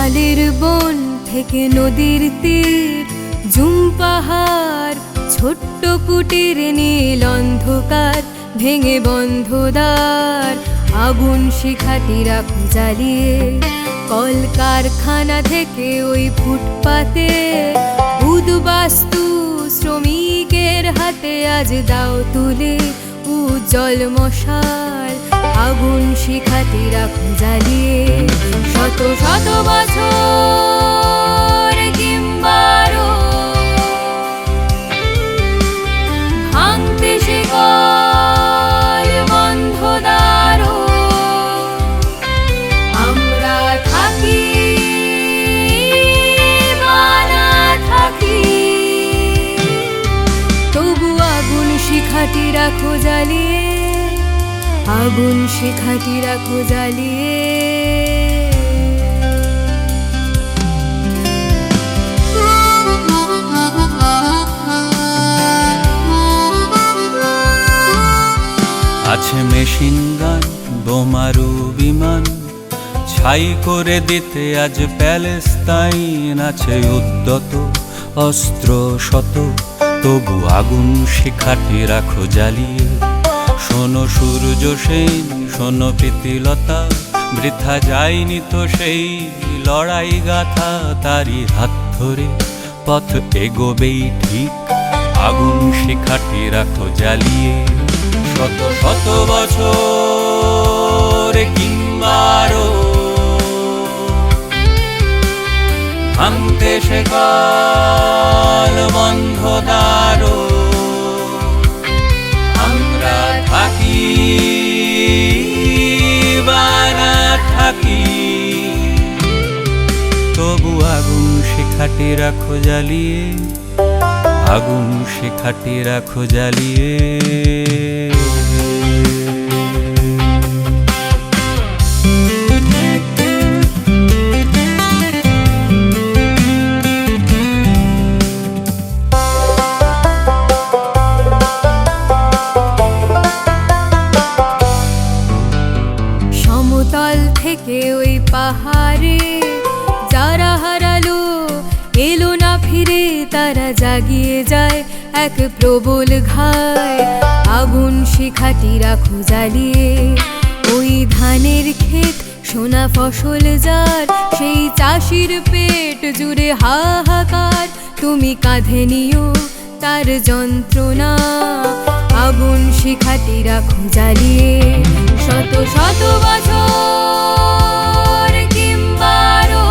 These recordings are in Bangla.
শালের বন থেকে নদীর তীর, জুম পাহাড়, ছোট্ট কুটির, নীল অন্ধকার, ভেঙে বন্ধ দ্বার, আগুন শিখাটি রাখো জ্বালিয়ে। কলকারখানা থেকে ওই ফুটপাতে উদ্বাস্তু শ্রমিকের হাতে আজ দাও তুলে উজ্জ্বল মশাল, আগুন শিখাটি রাখো জ্বালিয়ে। শত শত বছর কিংবারো ভাঙতে শিকল বন্ধ দ্বারো, আমরা থাকি বা না থাকি, তবু আগুন শিখাটি রাখো জ্বালিয়ে, আগুন শিখাটি রাখো জ্বালিয়ে। আছে মেশিন গান, বোমারু বিমান, ছাই করে দিতে আজ প্যালেস্তাইন। আছে উদ্যত অস্ত্র শত, তবু আগুন শিখাটি রাখো জ্বালিয়ে। শোনো সূর্য সেন, শোনো প্রীতিলতা, বৃথা যায়নি তো সেই লড়াই গাথা। তারি হাত ধরে পথ এগোবেই ঠিক, আগুন শিখাটি রাখো জ্বালিয়ে। শত শত বছর কিংবারো ভাঙতে শিকল বন্ধ দ্বারো, আমরা থাকি বা না থাকি, তবু আগুন শিখাটি রাখো জ্বালিয়ে, আগুন শিখাটি রাখো জ্বালিয়ে। সমতল থেকে ওই পাহাড়ে যারা হারালো এলো না ফিরে, তারা জাগিয়ে যায় এক প্রবল ঘায়, আগুন শিখাটি রাখো জ্বালিয়ে। ওই ধানের ক্ষেত, সোনা ফসল যার, সেই চাষির পেট জুড়ে হাহাকার, তুমি কাঁধে নিও তার যন্ত্রণা, আগুন শিখাটি রাখো জ্বালিয়ে। শত শত বছর কিংবারো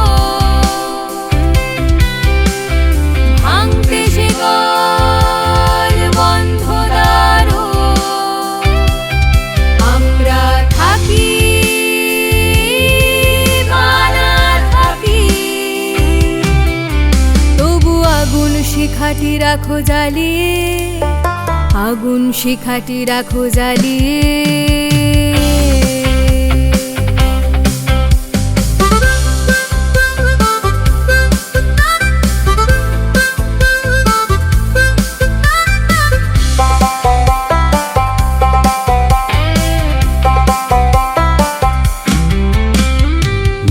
ভাঙতে শিকল বন্ধ দ্বারো, আমরা থাকি বা না থাকি, তবু আগুন শিখাটি রাখো জ্বালিয়ে, আগুন শিখাটি রাখো জ্বালিয়ে।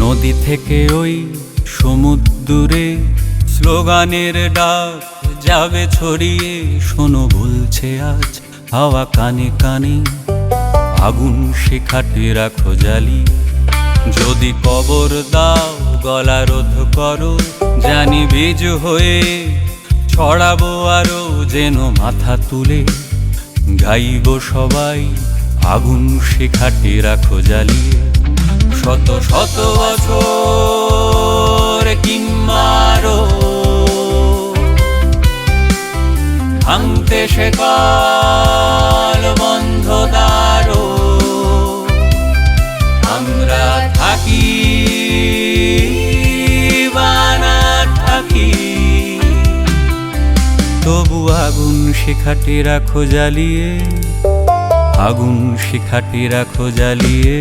নদী থেকে ওই সমুদ্রে স্লোগানের ডাক যাবে ছড়িয়ে। শোনো বলছে আজ হাওয়া কানে কানে, আগুন শিখাটি রাখো জ্বালিয়ে। যদি কবর দাও গলা রোধ করো, জানি বীজ হয়ে ছড়াবো আরো, যেন মাথা তুলে গাইব সবাই, আগুন শিখাটি রাখো জ্বালিয়ে। শত শত বছর কিংবারো ভাঙতে শিকল বন্ধ দ্বারো, আমরা থাকি বা না থাকি, তবু আগুন শিখাটি রাখো জ্বালিয়ে, আগুন শিখাটি রাখো জ্বালিয়ে।